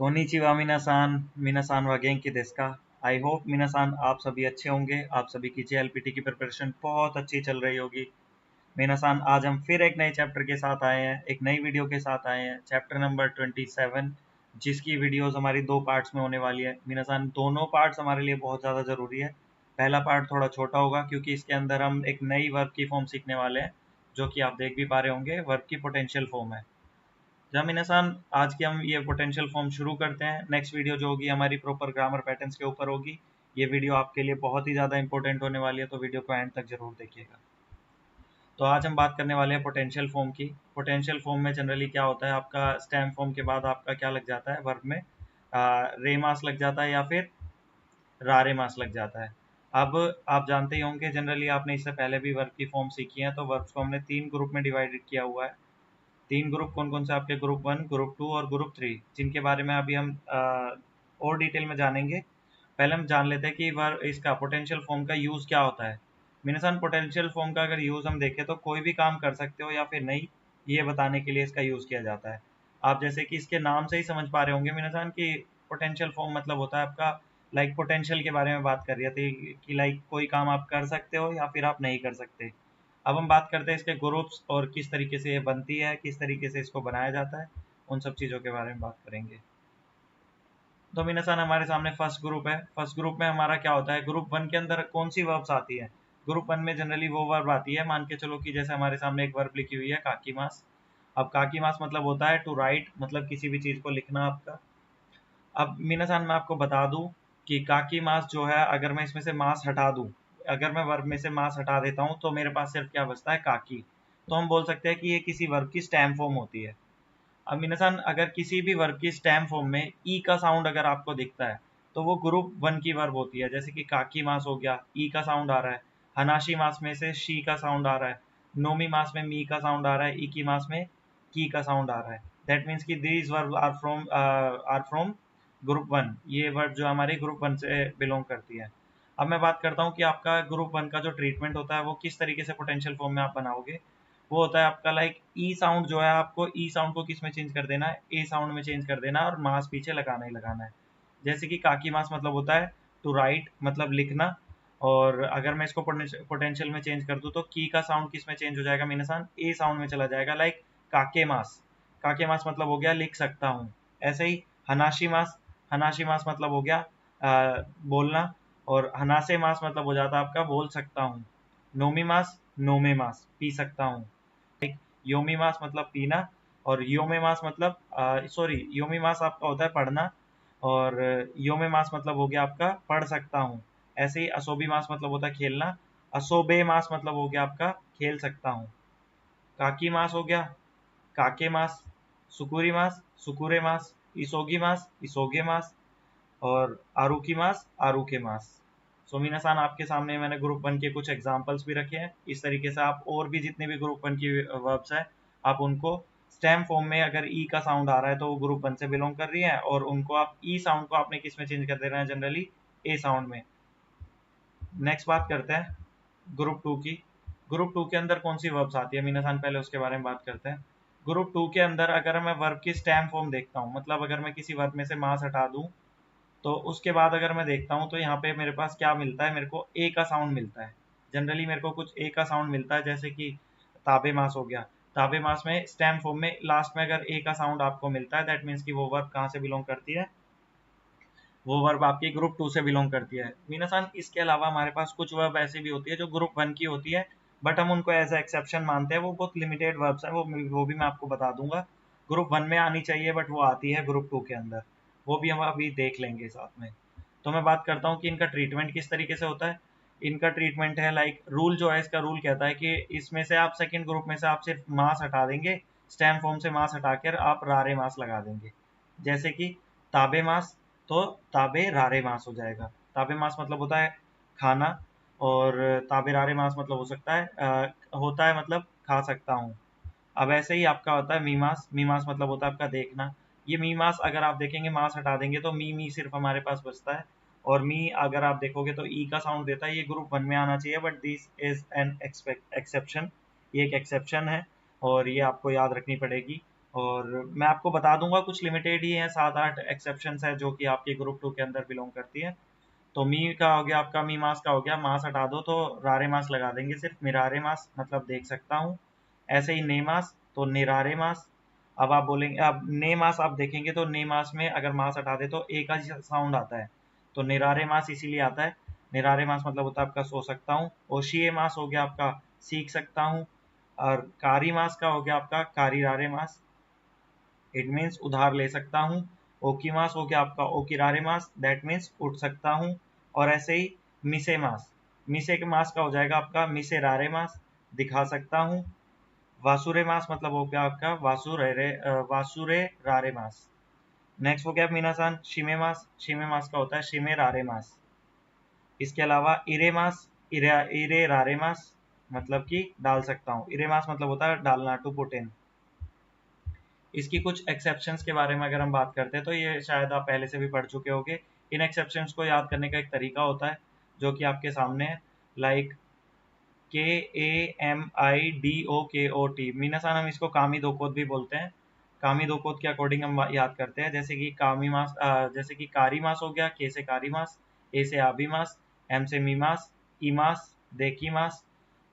Konnichiwa मिनासान मिनासान वा गेंकी देsu का। I hope मिनासान आप सभी अच्छे होंगे। आप सभी की जेएलपीटी की प्रिपरेशन बहुत अच्छी चल रही होगी। मिनासान आज हम फिर एक नए चैप्टर के साथ आए हैं, एक नई वीडियो के साथ आए हैं, चैप्टर नंबर 27, जिसकी वीडियोस हमारी दो पार्ट्स में होने वाली है। मिनासान दोनों पार्ट्स हमारे लिए बहुत ज़्यादा ज़रूरी है। पहला पार्ट थोड़ा छोटा होगा क्योंकि इसके अंदर हम एक नई वर्ब की फॉर्म सीखने वाले हैं, जो कि आप देख भी पा रहे होंगे, वर्ब की पोटेंशियल फॉर्म है। जमीन आज की हम ये पोटेंशियल फॉर्म शुरू करते हैं। नेक्स्ट वीडियो जो होगी हमारी प्रॉपर ग्रामर पैटर्न्स के ऊपर होगी। ये वीडियो आपके लिए बहुत ही ज़्यादा इंपॉर्टेंट होने वाली है, तो वीडियो को एंड तक जरूर देखिएगा। तो आज हम बात करने वाले हैं पोटेंशियल फॉर्म की। पोटेंशियल फॉर्म में जनरली क्या होता है, आपका स्टेम फॉर्म के बाद आपका क्या लग जाता है वर्ब में, रे मास लग जाता है या फिर रारे मास लग जाता है। अब आप जानते ही होंगे, जनरली आपने इससे पहले भी वर्ब की फॉर्म सीखी है, तो वर्ब्स को हमने 3 ग्रुप में डिवाइडेड किया हुआ है। 3 ग्रुप कौन कौन से आपके, ग्रुप 1, ग्रुप 2 और ग्रुप 3, जिनके बारे में अभी हम और डिटेल में जानेंगे। पहले हम जान लेते हैं कि इसका पोटेंशियल फॉर्म का यूज़ क्या होता है। मिनसान पोटेंशियल फॉर्म का अगर यूज़ हम देखें तो कोई भी काम कर सकते हो या फिर नहीं, ये बताने के लिए इसका यूज़ किया जाता है। आप जैसे कि इसके नाम से ही समझ पा रहे होंगे मिनसान कि पोटेंशियल फॉर्म मतलब होता है आपका, लाइक पोटेंशियल के बारे में बात कर रही थी कि लाइक कोई काम आप कर सकते हो या फिर आप नहीं कर सकते। अब हम बात करते हैं इसके ग्रुप्स और किस तरीके से ये बनती है, किस तरीके से इसको बनाया जाता है, उन सब चीज़ों के बारे में बात करेंगे। तो मिनसान हमारे सामने फर्स्ट ग्रुप है। फर्स्ट ग्रुप में हमारा क्या होता है, ग्रुप 1 के अंदर कौन सी वर्ब्स आती है। ग्रुप 1 में जनरली वो वर्ब आती है, मान के चलो कि जैसे हमारे सामने एक वर्ब लिखी हुई है काकीमास। अब काकीमास मतलब होता है टू राइट, मतलब किसी भी चीज़ को लिखना आपका। अब मिनसान मैं आपको बता दूं कि काकी मास जो है, अगर मैं इसमें से मास हटा दूं, अगर मैं वर्ब में से मास हटा देता हूं तो मेरे पास सिर्फ क्या बचता है, काकी। तो हम बोल सकते हैं कि ये किसी वर्ब की स्टेम फॉर्म होती है। अब मिनसान अगर किसी भी वर्ब की स्टेम फॉर्म में ई का साउंड अगर आपको दिखता है तो वो ग्रुप 1 की वर्ब होती है। जैसे कि काकी मास हो गया, ई का साउंड आ रहा है। हनाशी मास में से शी का साउंड आ रहा है। नोमी मास में मी का साउंड आ रहा है। इकी मास में की का साउंड आ रहा है। दैट मीन्स कि these verb are from group 1। ये वर्ब जो हमारी ग्रुप 1 से बिलोंग करती है। अब मैं बात करता हूँ कि आपका ग्रुप 1 का जो ट्रीटमेंट होता है वो किस तरीके से पोटेंशियल फॉर्म में आप बनाओगे। वो होता है आपका लाइक ई साउंड जो है, आपको ई साउंड को किस में चेंज कर देना है, ए साउंड में चेंज कर देना है और मास पीछे लगाना ही लगाना है। जैसे कि काकी मास मतलब होता है टू राइट, मतलब लिखना। और अगर मैं इसको पोटेंशियल में चेंज कर दूं तो की का साउंड किस में चेंज हो जाएगा मिनसान, ए साउंड में चला जाएगा। लाइक काके मास, काके मास मतलब हो गया लिख सकता हूँ। ऐसे ही हनाशी मास, हनाशी मास मतलब हो गया बोलना। और हनासे मास मतलब हो जाता आपका बोल सकता हूँ। नोमी मास, नोमे मास पी सकता हूँ। योमी मास मतलब पीना। और योमे मास मतलब सॉरी, योमी मास आपका होता है पढ़ना। और योमे मास मतलब हो गया आपका पढ़ सकता हूँ। ऐसे ही असोबी मास मतलब होता है खेलना। असोबे मास मतलब हो गया आपका खेल सकता हूँ। काकी मास हो गया काके मास। सुकुरी मास, सुकुरे मास। इसोगी मास, इसोगे मास। और आरुकी मास, आरुके मास। सो मीनासान आपके सामने मैंने ग्रुप 1 के कुछ एग्जांपल्स भी रखे हैं। इस तरीके से आप और भी जितने भी ग्रुप 1 की वर्ब्स हैं, आप उनको स्टेम फॉर्म में अगर ई का साउंड आ रहा है तो वो ग्रुप 1 से बिलोंग कर रही है, और उनको आप ई साउंड को आपने किस में चेंज कर देना है, जनरली ए साउंड में। नेक्स्ट बात करते हैं ग्रुप 2 की। ग्रुप 2 के अंदर कौन सी वर्ब्स आती है मीनासान, पहले उसके बारे में बात करते हैं। ग्रुप 2 के अंदर अगर मैं वर्ब की स्टेम फॉर्म देखता हूँ, मतलब अगर मैं किसी वर्ब में से मास हटा दूं तो उसके बाद अगर मैं देखता हूँ तो यहाँ पे मेरे पास क्या मिलता है, मेरे को ए का साउंड मिलता है। जनरली मेरे को कुछ ए का साउंड मिलता है, जैसे कि ताबे मास हो गया। ताबे मास में स्टेम फॉर्म में लास्ट में अगर ए का साउंड आपको मिलता है, दैट मीन्स कि वो वर्ब कहाँ से बिलोंग करती है, वो वर्ब आपकी ग्रुप 2 से बिलोंग करती है। मीनासान इसके अलावा हमारे पास कुछ वर्ब ऐसी भी होती है जो ग्रुप 1 की होती है, बट हम उनको एज ए एक्सेप्शन मानते हैं। वो बहुत लिमिटेड वर्ब्स है, वो भी मैं आपको बता दूंगा। ग्रुप 1 में आनी चाहिए बट वो आती है ग्रुप 2 के अंदर। वो भी हम अभी देख लेंगे साथ में। तो मैं बात करता हूँ कि इनका ट्रीटमेंट किस तरीके से होता है। इनका ट्रीटमेंट है लाइक रूल जो है, इसका रूल कहता है कि इसमें से आप सेकंड ग्रुप में से आप सिर्फ मास हटा देंगे, स्टेम फॉर्म से मास हटाकर आप रारे मास लगा देंगे। जैसे कि ताबे मास, तो ताबे रारे मास हो जाएगा। ताबे मास मतलब होता है खाना, और ताबे रारे मास मतलब हो सकता है होता है मतलब खा सकता हूँ। अब ऐसे ही आपका होता है मीमांस। मीमांस मतलब होता है आपका देखना। ये मीमांस अगर आप देखेंगे, मास हटा देंगे तो मी मी सिर्फ हमारे पास बचता है। और मी अगर आप देखोगे तो ई का साउंड देता है। ये ग्रुप 1 में आना चाहिए but this is an exception, ये एक एक्सेप्शन है और ये आपको याद रखनी पड़ेगी। और मैं आपको बता दूंगा कुछ लिमिटेड ही हैं, 7-8 एक्सेप्शंस है जो कि आपके ग्रुप 2 के अंदर बिलोंग करती है। तो मी का हो गया, आपका मी मास का हो गया, मास हटा दो तो रारे मास लगा देंगे, सिर्फ मिरारे मास मतलब देख सकता हूँ। ऐसे ही ने मास तो निरारे मास। अब आप बोलेंगे, अब ने मास आप देखेंगे तो ने मास में अगर मास हटा दे तो एक ही साउंड आता है, तो निरारे मास इसीलिए आता है। निरारे मास मतलब होता है आपका सो सकता हूँ। ओशिए मास हो गया आपका सीख सकता हूँ। और कारी मास का हो गया आपका कारीरारे मास, इट मीन्स उधार ले सकता हूँ। ओकी मास हो गया आपका ओकिरारे मास, दैट मीन्स उठ सकता हूँ। और ऐसे ही मिसे मास, मिसे के मास का हो जाएगा आपका मिसे रारे मास, दिखा सकता हूँ। वासुरे मास मतलब हो गया आपका वासुरे रारे मास। नेक्स्ट हो गया मीनासान शिमे मास, शिमे मास का होता है शिमे रारे मास। इसके अलावा इरे मास, इरे रारे मास मतलब कि डाल सकता हूँ। इरे मास मतलब होता है डालना, टू पुट इन। इसकी कुछ एक्सेप्शंस के बारे में अगर हम बात करते हैं तो ये शायद आप पहले से भी पढ़ चुके होंगे। इन एक्सेप्शंस को याद करने का एक तरीका होता है जो कि आपके सामने है, लाइक KAMIDOKOT। मीनासान हम इसको कामी दोकोत भी बोलते हैं। कामी दोकोत के अकॉर्डिंग हम याद करते हैं, जैसे कि कामी मास, जैसे कि कारी मास हो गया, के से कारी मास, ए से आबी मास, एम से मी मास, ई मास, देखी मास,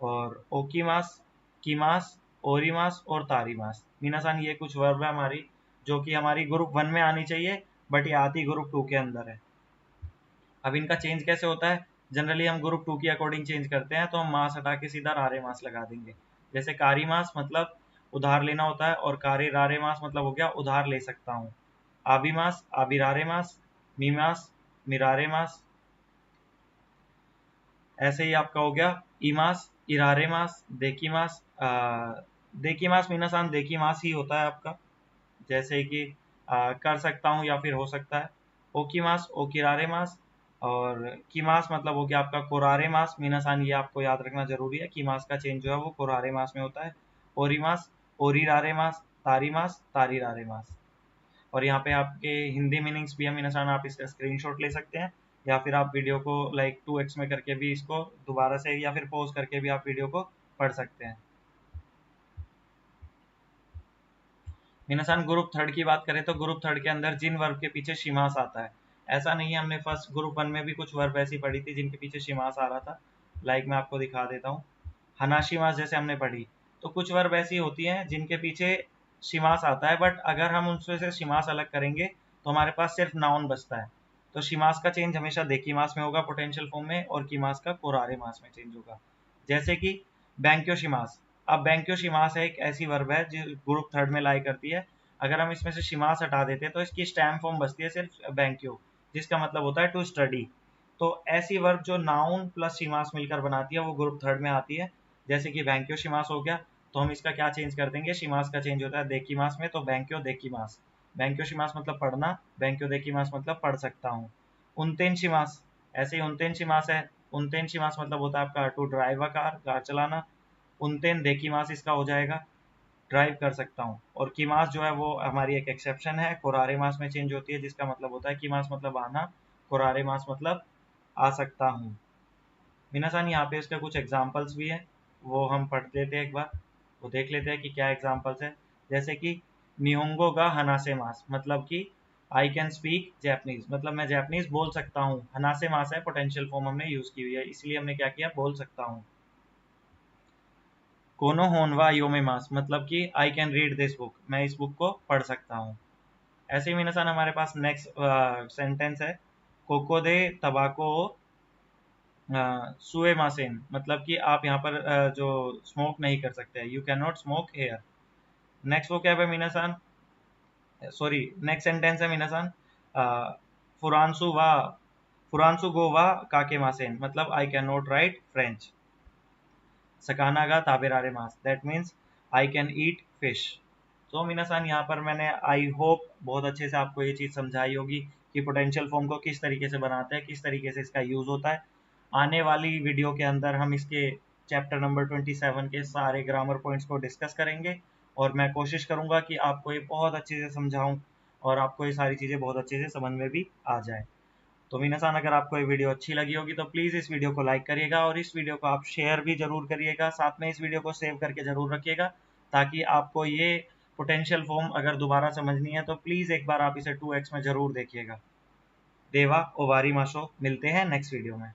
और ओकी मास, की मास, ओरी मास और तारी मास। मीनासान ये कुछ वर्ब है हमारी जो कि हमारी ग्रुप 1 में आनी चाहिए, बट ये आती ग्रुप 2 के अंदर है। अब इनका चेंज कैसे होता है, जनरली हम ग्रुप 2 के अकॉर्डिंग चेंज करते हैं, तो हम मास हटा के सीधा रारे मास लगा देंगे। जैसे कारी मास मतलब उधार लेना होता है, और कारी रारे मास मतलब हो गया उधार ले सकता हूँ। आबी मास आबिरारे मास, मी मास मिरारे मास। ऐसे ही आपका हो गया ई मास इरारे मास, देखी मास। देखी मास मीनासान देखी मास ही होता है आपका, जैसे कि कर सकता हूँ या फिर हो सकता है। ओकी मास ओकिरारे मास। और कीमास मतलब हो गया आपका कोरारे मास। मीनासान ये आपको याद रखना जरूरी है, कीमास का चेंज जो है वो कोरारे मास में होता है। ओरी मास ओरीरारे मास, तारी मास तारीरारे मास। और यहाँ पे आपके हिंदी मीनिंग्स भी है मीनासान, आप इसका स्क्रीनशॉट ले सकते हैं, या फिर आप वीडियो को लाइक 2x में करके भी इसको दोबारा से या फिर पॉज करके भी आप वीडियो को पढ़ सकते हैं। मीनासान ग्रुप थर्ड की बात करें तो ग्रुप थर्ड के अंदर जिन वर्ब के पीछे शिमास आता है, ऐसा नहीं है, हमने फर्स्ट ग्रुप 1 में भी कुछ वर्ब ऐसी पढ़ी थी जिनके पीछे शिमास आ रहा था। लाइक मैं आपको दिखा देता हूँ, हनाशिमास जैसे हमने पढ़ी। तो कुछ वर्ब ऐसी होती हैं जिनके पीछे शिमास आता है, बट अगर हम उनसे से शिमास अलग करेंगे तो हमारे पास सिर्फ नाउन बचता है। तो शिमास का चेंज हमेशा देखी मास में होगा पोटेंशियल फॉर्म में, और की मास का कोरारे मास में चेंज होगा। जैसे कि बैंक्योशिमास। अब बैंक्योशिमास है एक ऐसी वर्ब है जो ग्रुप थर्ड में लाई करती है। अगर हम इसमें से शिमास हटा देते हैं तो इसकी स्टैम फॉर्म बचती है सिर्फ बैंक्यो, जिसका मतलब होता है टू स्टडी। तो ऐसी वर्ब जो नाउन प्लस शिमास मिलकर बनाती है वो ग्रुप थर्ड में आती है। जैसे कि बैंक्योशिमास हो गया, तो हम इसका क्या चेंज कर देंगे, शिमास का चेंज होता है देखीमास में, तो बैंक्यो देखीमास। बैंक्योशिमास मतलब पढ़ना, बैंक्यो देखीमास मतलब पढ़ सकता हूँ। उनतेन शिमास, ऐसे ही उनतेन शिमास है। उनतेन शिमास मतलब होता है आपका to drive a car, car चलाना। उनतेन देखीमास इसका हो जाएगा ड्राइव कर सकता हूँ। और कीमास जो है वो हमारी एक एक्सेप्शन है, कोरारे मास में चेंज होती है, जिसका मतलब होता है कीमास मतलब आना, कोरारे मास मतलब आ सकता हूँ। मीनासान यहाँ पे इसके कुछ एग्जाम्पल्स भी हैं, वो हम पढ़ लेते हैं एक बार, वो देख लेते हैं कि क्या एग्जाम्पल्स है। जैसे कि निहोंगो गा हनासे मास मतलब कि आई कैन स्पीक जैपनीज, मतलब मैं जैपनीज बोल सकता हूँ। हनासे मास है, पोटेंशियल फॉर्म हमने यूज की हुई है, इसलिए हमने क्या किया, बोल सकता हूँ। कोनो होनवा योमे मास मतलब कि I can read this book, मैं इस बुक को पढ़ सकता हूँ। ऐसे ही मीनासान हमारे पास नेक्स्ट सेंटेंस है, कोको दे तबाको सुए मासेन मतलब कि आप यहाँ पर जो स्मोक नहीं कर सकते, you can not smoke here. Next वो क्या है मीनासान, सॉरी नेक्स्ट सेंटेंस है मीनासान, फुरानसु वा फुरानसु गो वा काके मासेन मतलब I can not write French. सकानागा ताबेरारे मास, that means I can eat fish. तो मीनासान यहाँ पर मैंने आई होप बहुत अच्छे से आपको ये चीज़ समझाई होगी कि पोटेंशियल फॉर्म को किस तरीके से बनाते हैं, किस तरीके से इसका यूज़ होता है। आने वाली वीडियो के अंदर हम इसके चैप्टर नंबर 27 के सारे ग्रामर पॉइंट्स को डिस्कस करेंगे, और मैं कोशिश करूँगा कि आपको ये बहुत अच्छे से समझाऊँ और आपको ये सारी चीज़ें बहुत अच्छे से समझ में भी आ जाए। तो मीनासान अगर आपको ये वीडियो अच्छी लगी होगी तो प्लीज़ इस वीडियो को लाइक करिएगा, और इस वीडियो को आप शेयर भी ज़रूर करिएगा, साथ में इस वीडियो को सेव करके ज़रूर रखिएगा, ताकि आपको ये पोटेंशियल फॉर्म अगर दोबारा समझनी है तो प्लीज़ एक बार आप इसे 2x में ज़रूर देखिएगा। देवा ओवारी माशो, मिलते हैं नेक्स्ट वीडियो में।